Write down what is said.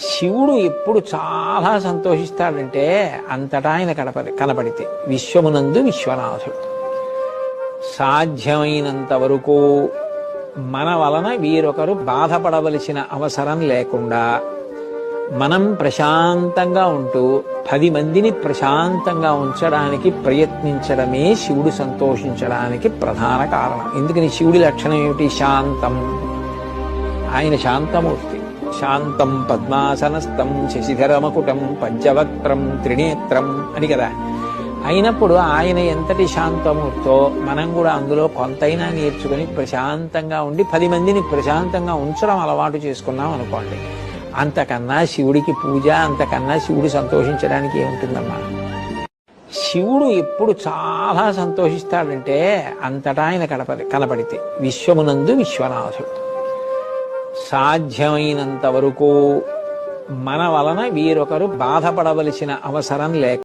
శివుడు ఎప్పుడు చాలా సంతోషిస్తాడంటే అంతటా ఆయన కనపడితే విశ్వమునందు విశ్వనాథుడు. సాధ్యమైనంత వరకు మన వలన వీరొకరు బాధపడవలసిన అవసరం లేకుండా మనం ప్రశాంతంగా ఉంటూ 10 మందిని ప్రశాంతంగా ఉంచడానికి ప్రయత్నించడమే శివుడు సంతోషించడానికి ప్రధాన కారణం. ఎందుకని శివుడి లక్షణం ఏమిటి? శాంతం. ఆయన శాంతమూర్తి. శాంతం పద్మాసనస్థం శశిధరమకుటం పంచవక్త్రం త్రినేత్రం అని కదా. అయినప్పుడు ఆయన ఎంతటి శాంతమూర్తో మనం కూడా అందులో కొంతైనా నేర్చుకుని ప్రశాంతంగా ఉండి 10 మందిని ప్రశాంతంగా ఉంచడం అలవాటు చేసుకున్నాం అనుకోండి, అంతకన్నా శివుడికి పూజ, అంతకన్నా శివుడు సంతోషించడానికి ఏముంటుందమ్మా. శివుడు ఎప్పుడు చాలా సంతోషిస్తాడంటే అంతటా ఆయన కనపడితే విశ్వమునందు విశ్వనాథుడు. సాధ్యమైనంత వరకు మన వలన వీరొకరు బాధపడవలసిన అవసరం లేక